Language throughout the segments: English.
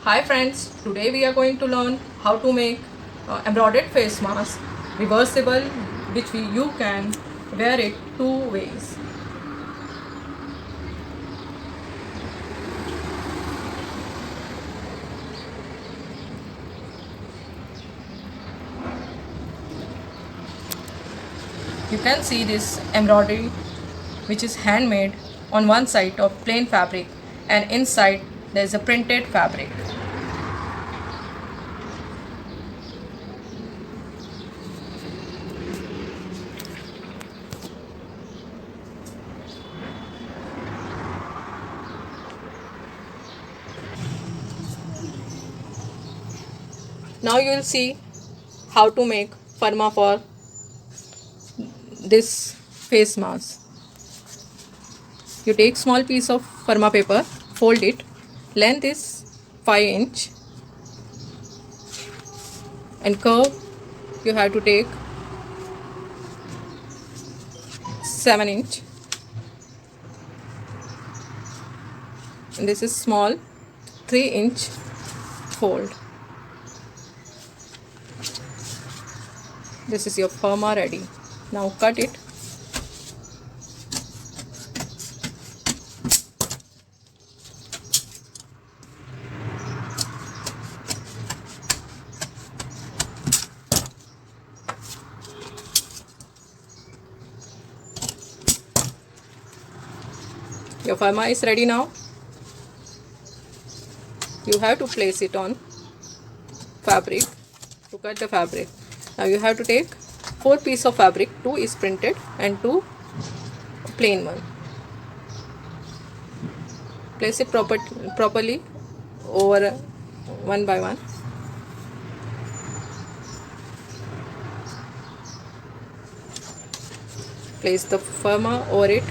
Hi friends, today we are going to learn how to make embroidered face mask reversible, which you can wear it two ways. You can see this embroidery which is handmade on one side of plain fabric and inside there is a printed fabric. Now you will see how to make forma for this face mask. You take small piece of forma paper, fold it, length is 5 inch and curve you have to take 7 inch, and this is small 3-inch fold. This is your forma ready. Now cut it. Your forma is ready now. You have to place it on fabric to cut the fabric. Now you have to take 4 pieces of fabric, 2 is printed and 2 plain one. Place it properly over one by one. Place the forma over it.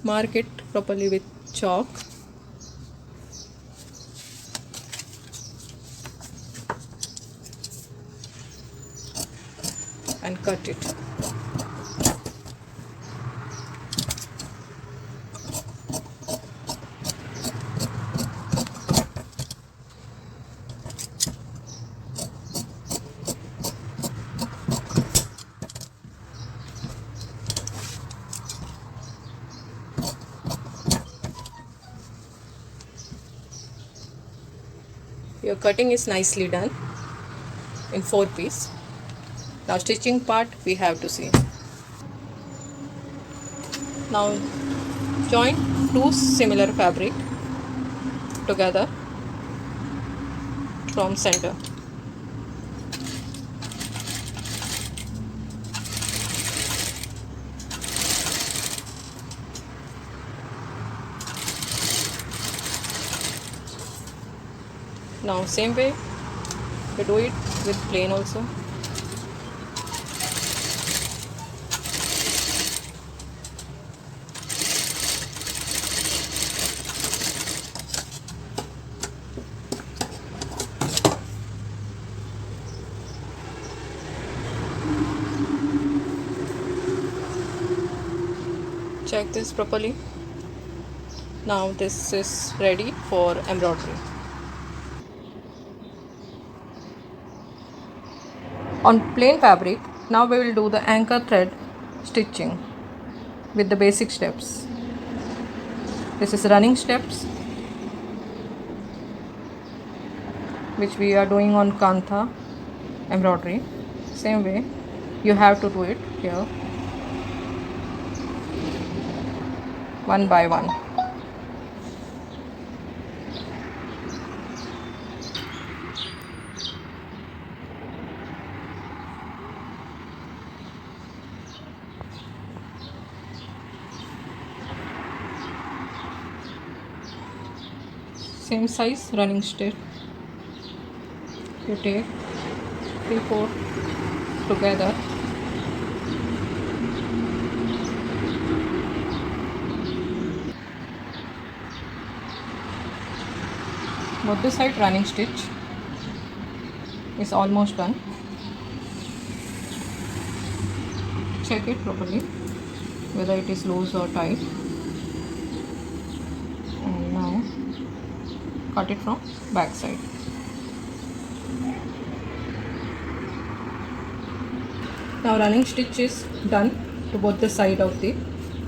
Mark it properly with chalk. And cut it. Your cutting is nicely done in 4 pieces. Now stitching part we have to see. Now join 2 similar fabric together from center. Now same way we do it with plain also. Check this properly. Now this is ready for embroidery. On plain fabric, now we will do the anchor thread stitching with the basic steps. This is running steps which we are doing on kantha embroidery. Same way you have to do it here, one by one. Same size running stitch. You take 3-4 together. Both the side running stitch is almost done. check it properly whether it is loose or tight. And now cut it from back side. Now running stitch is done to both the side of the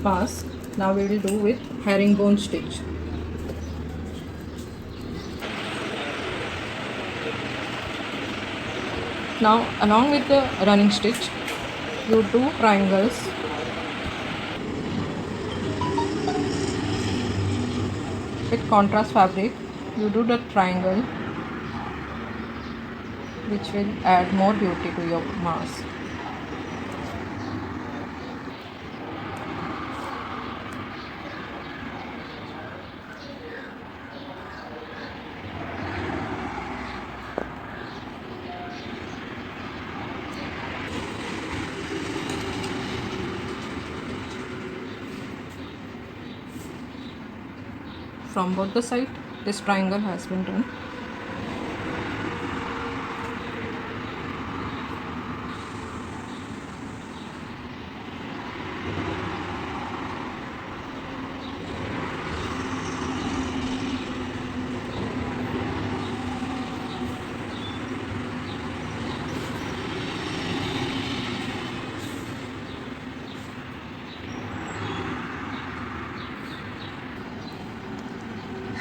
mask. Now we will do with herringbone stitch. Now along with the running stitch, you do triangles. With contrast fabric, you do the triangle, which will add more beauty to your mask. From both the sides, this triangle has been done.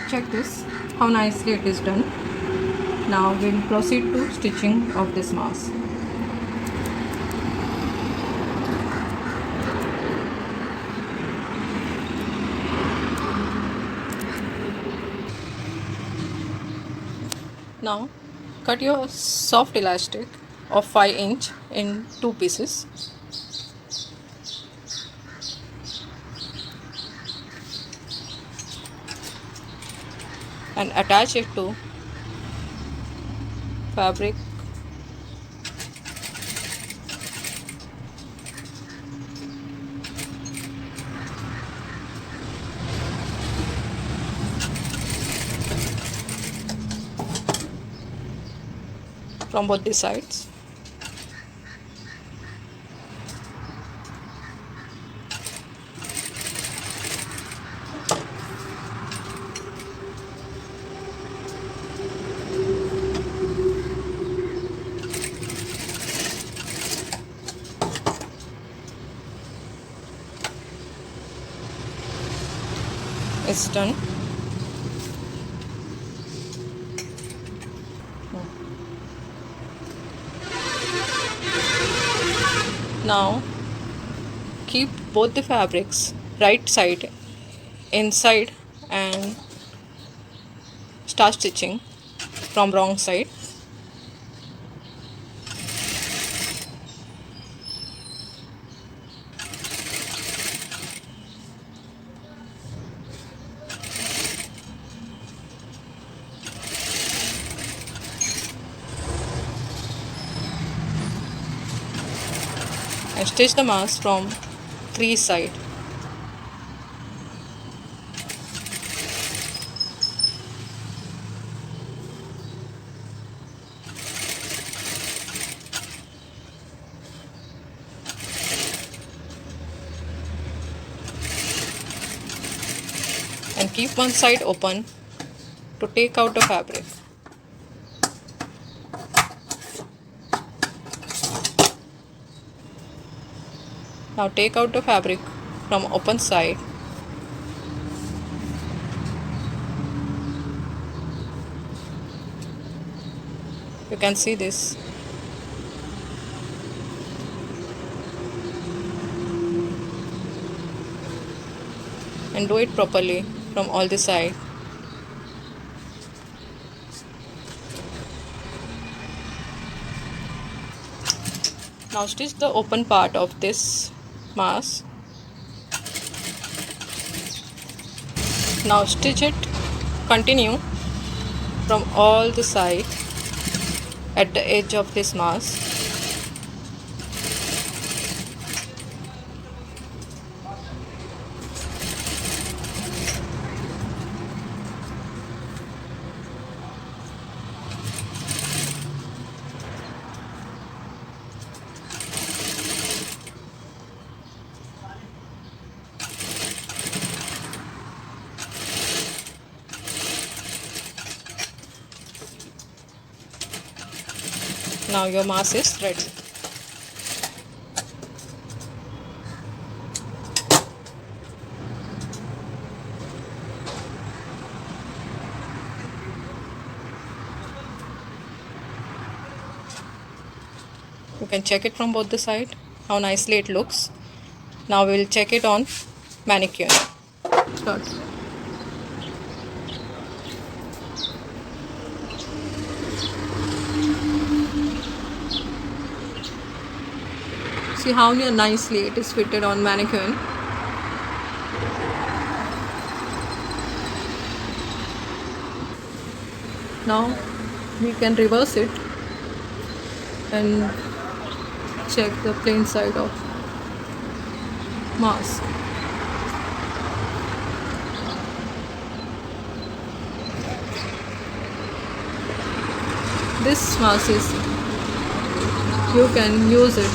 Check this, how nicely it is done. Now we will proceed to stitching of this mask. Now cut your soft elastic of 5 inch in 2 pieces. And attach it to fabric. From both the sides. It's done. Now keep both the fabrics right side inside and start stitching from wrong side. And stitch the mask from crease side. And keep one side open to take out the fabric. Now take out the fabric from open side. You can see this. And do it properly from all the sides. Now stitch the open part of this mask. Now stitch it, continue from all the sides at the edge of this mask. Now your mask is ready. You can check it from both the side how nicely it looks. Now we will check it on mannequin. Start. See how nicely it is fitted on mannequin. Now we can reverse it and check the plain side of mask. This mask is, you can use it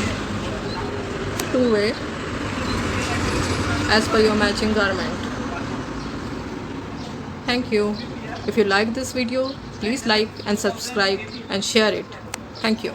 two-way as per your matching garment. Thank you. If you like this video, please like and subscribe and share it. Thank you.